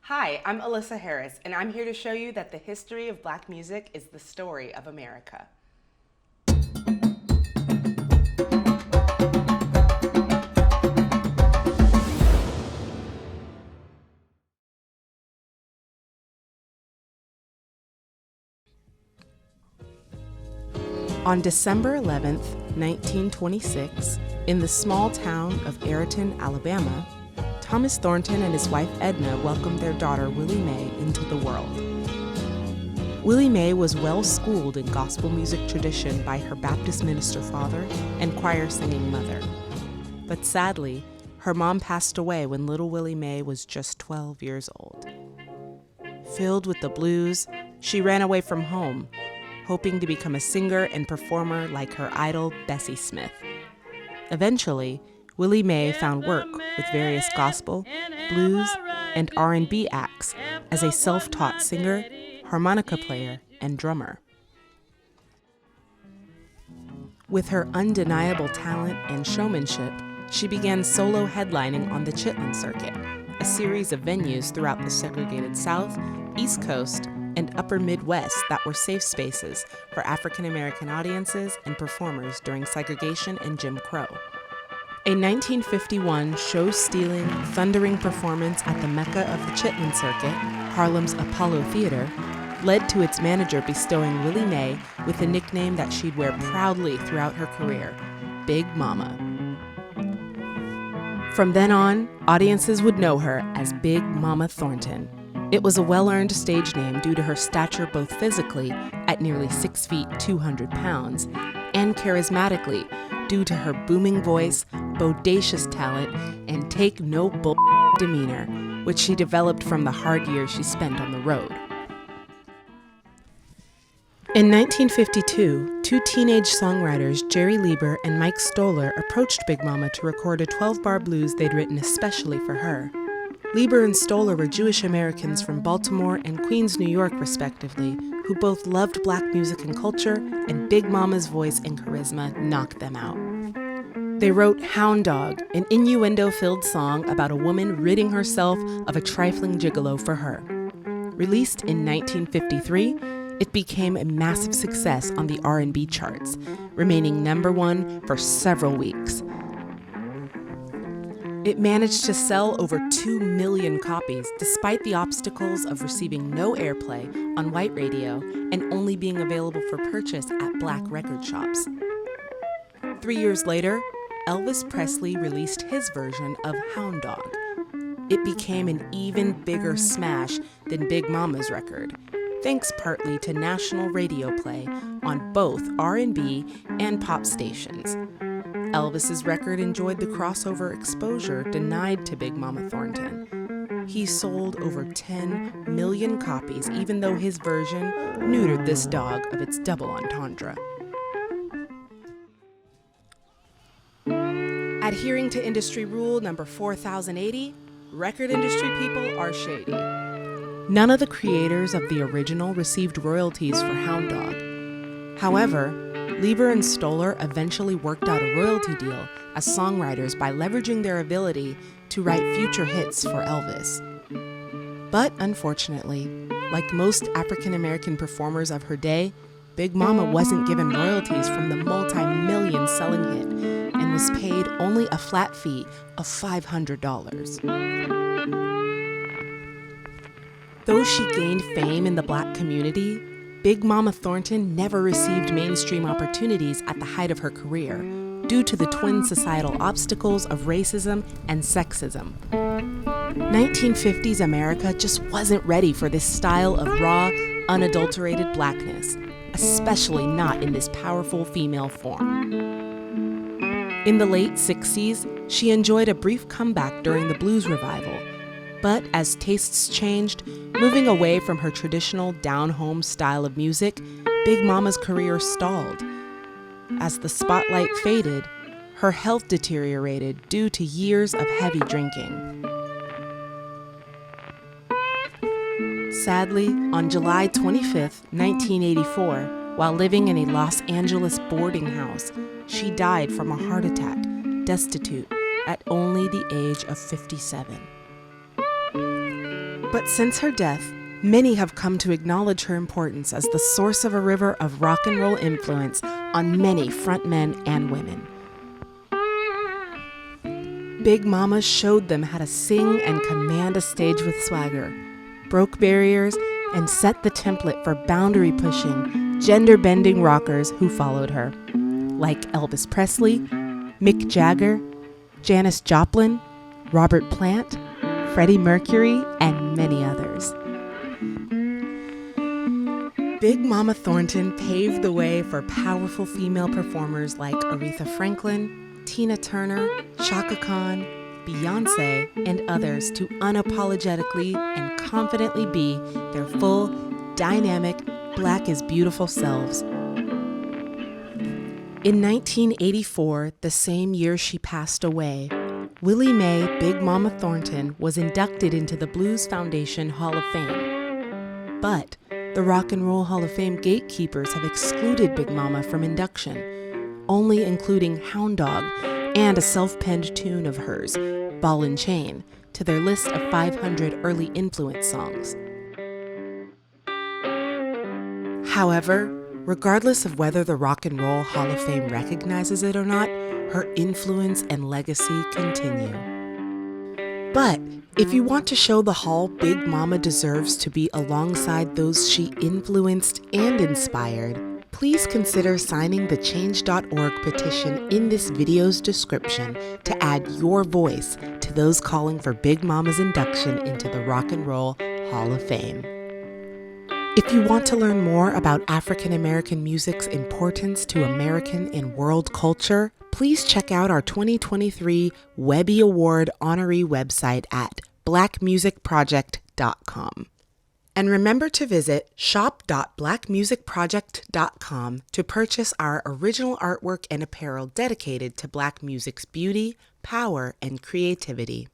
Hi, I'm Alyssa Harris, and I'm here to show you that the history of black music is the story of America. On December 11th, 1926, in the small town of Aretha, Alabama, Thomas Thornton and his wife Edna welcomed their daughter Willie Mae into the world. Willie Mae was well schooled in gospel music tradition by her Baptist minister father and choir singing mother. But sadly, her mom passed away when little Willie Mae was just 12 years old. Filled with the blues, she ran away from home, hoping to become a singer and performer like her idol Bessie Smith. Eventually, Willie Mae found work with various gospel, blues, and R&B acts as a self-taught singer, harmonica player, and drummer. With her undeniable talent and showmanship, she began solo headlining on the Chitlin Circuit, a series of venues throughout the segregated South, East Coast, and Upper Midwest that were safe spaces for African American audiences and performers during segregation and Jim Crow. A 1951 show-stealing, thundering performance at the Mecca of the Chitlin Circuit, Harlem's Apollo Theater, led to its manager bestowing Willie Mae with a nickname that she'd wear proudly throughout her career, Big Mama. From then on, audiences would know her as Big Mama Thornton. It was a well-earned stage name due to her stature both physically, at nearly 6 feet 200 pounds, and charismatically due to her booming voice, bodacious talent, and take-no-bull demeanor, which she developed from the hard years she spent on the road. In 1952, two teenage songwriters, Jerry Lieber and Mike Stoller, approached Big Mama to record a 12-bar blues they'd written especially for her. Lieber and Stoller were Jewish Americans from Baltimore and Queens, New York, respectively, who both loved black music and culture, and Big Mama's voice and charisma knocked them out. They wrote Hound Dog, an innuendo-filled song about a woman ridding herself of a trifling gigolo for her. Released in 1953, it became a massive success on the R&B charts, remaining number one for several weeks. It managed to sell over 2 million copies, despite the obstacles of receiving no airplay on white radio and only being available for purchase at black record shops. 3 years later, Elvis Presley released his version of Hound Dog. It became an even bigger smash than Big Mama's record, thanks partly to national radio play on both R&B and pop stations. Elvis's record enjoyed the crossover exposure denied to Big Mama Thornton. He sold over 10 million copies, even though his version neutered this dog of its double entendre. Adhering to industry rule number 4080, record industry people are shady. None of the creators of the original received royalties for Hound Dog. However, Lieber and Stoller eventually worked out a royalty deal as songwriters by leveraging their ability to write future hits for Elvis. But unfortunately, like most African American performers of her day, Big Mama wasn't given royalties from the multi-million selling hit and was paid only a flat fee of $500. Though she gained fame in the black community, Big Mama Thornton never received mainstream opportunities at the height of her career due to the twin societal obstacles of racism and sexism. 1950s America just wasn't ready for this style of raw, unadulterated blackness, especially not in this powerful female form. In the late 60s, she enjoyed a brief comeback during the blues revival, but as tastes changed, moving away from her traditional down-home style of music, Big Mama's career stalled. As the spotlight faded, her health deteriorated due to years of heavy drinking. Sadly, on July 25, 1984, while living in a Los Angeles boarding house, she died from a heart attack, destitute, at only the age of 57. But since her death, many have come to acknowledge her importance as the source of a river of rock and roll influence on many frontmen and women. Big Mama showed them how to sing and command a stage with swagger, broke barriers, and set the template for boundary-pushing, gender-bending rockers who followed her, like Elvis Presley, Mick Jagger, Janis Joplin, Robert Plant, Freddie Mercury, and many others. Big Mama Thornton paved the way for powerful female performers like Aretha Franklin, Tina Turner, Chaka Khan, Beyonce, and others to unapologetically and confidently be their full, dynamic, Black is beautiful selves. In 1984, the same year she passed away, Willie Mae Big Mama Thornton was inducted into the Blues Foundation Hall of Fame. But the Rock and Roll Hall of Fame gatekeepers have excluded Big Mama from induction, only including Hound Dog and a self-penned tune of hers, Ball and Chain, to their list of 500 early influence songs. However, regardless of whether the Rock and Roll Hall of Fame recognizes it or not, her influence and legacy continue. But if you want to show the Hall Big Mama deserves to be alongside those she influenced and inspired, please consider signing the Change.org petition in this video's description to add your voice to those calling for Big Mama's induction into the Rock and Roll Hall of Fame. If you want to learn more about African American music's importance to American and world culture, please check out our 2023 Webby Award honoree website at blackmusicproject.com. And remember to visit shop.blackmusicproject.com to purchase our original artwork and apparel dedicated to Black music's beauty, power, and creativity.